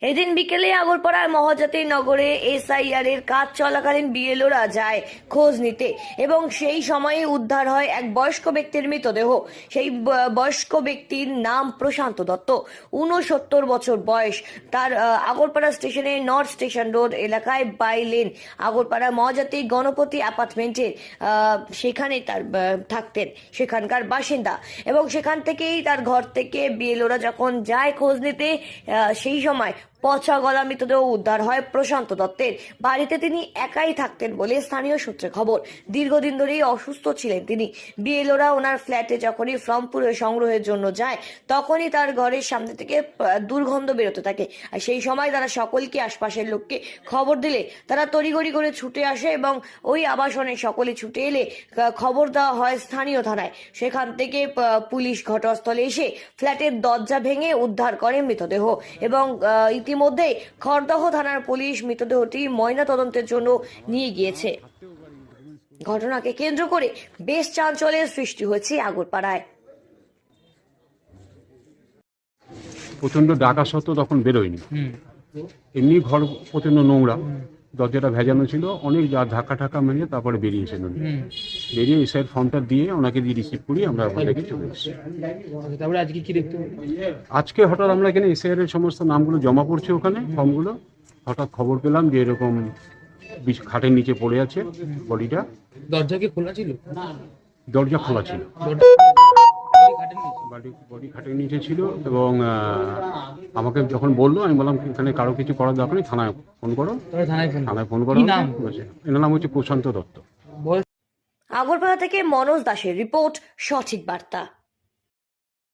এদিন বিকেলে আগরপাড়ার মহাজাতি নগরে এসআইআর এর কাজ চলাকালীন বিএলওরা যায় খোঁজ নিতে এবং সেই সময়ে উদ্ধার হয় এক বয়স্ক ব্যক্তির মৃতদেহ। সেই বয়স্ক ব্যক্তির নাম প্রশান্ত দত্ত, ৬৯ বছর বয়স। তার আগরপাড়া স্টেশনের নর্থ স্টেশন রোড এলাকায় বাইলেন আগরপাড়া মহাজাতি গণপতি অ্যাপার্টমেন্টের সেখানে তার থাকতেন সেখানকার বাসিন্দা এবং সেখান থেকেই তার ঘর থেকে বিএলওরা যখন যায় খোঁজ নিতে সেই সময় পচা গলা মৃতদেহ উদ্ধার হয় প্রশান্ত দত্তের। বাড়িতে তিনি একাই থাকতেন বলে স্থানীয় সূত্রে খবর। দীর্ঘদিন ধরেই অসুস্থ ছিলেন তিনি। বিএলওরা ওনার ফ্ল্যাটে যখনই ফর্ম সংগ্রহের জন্য যায় তখনই তার ঘরের সামনে থেকে দুর্গন্ধ বেরোতে থাকে। আর সেই সময় তারা সকলকে, আশপাশের লোককে খবর দিলে তারা তড়িঘড়ি করে ছুটে আসে এবং ওই আবাসনে সকলে ছুটে এলে খবর দেওয়া হয় স্থানীয় থানায়। সেখান থেকে পুলিশ ঘটনাস্থলে এসে ফ্ল্যাটের দরজা ভেঙে উদ্ধার করে মৃতদেহ এবং ইতিমধ্যে খড়দহ থানার পুলিশ মৃতদেহটি ময়না তদন্তের জন্য নিয়ে গিয়েছে। ঘটনাকে কেন্দ্র করে বেশ চাঞ্চল্যের সৃষ্টি হয়েছে আগরপাড়ায়। প্রচন্ড ডাকা সত্ত্বেও তখন বেরোয়নি, এমনি ঘর প্রচন্ড নোংরা, দরজাটা ভেজানো ছিল, অনেক ধাক্কা ঠাক্কা মেরে তারপরে বেরিয়েছেন উনি। বেরিয়ে এসআই ফর্মটা দিয়ে ওনাকে দিয়ে রিসিভ করি আমরা ওখান থেকে চলে এসেছি। তারপরে আজকে কি দেখতে আজকে হঠাৎ আমরা এখানে এসআইআর এর সমস্ত নামগুলো জমা পড়ছে, ওখানে ফর্মগুলো হঠাৎ খবর পেলাম যে এরকম খাটের নিচে পড়ে আছে বডিটা। দরজা কি খোলা ছিল? দরজা খোলা ছিল, বডি খাটের নিচে ছিল এবং আমাকে যখন বললো আমি বললাম এখানে কারো কিছু করার দরকার নেই, থানায় ফোন করো। থানায় ফোন করো। এনার নাম হচ্ছে প্রশান্ত দত্ত। আগরপাড়া থেকে মনোজ দাসের রিপোর্ট, সঠিক বার্তা।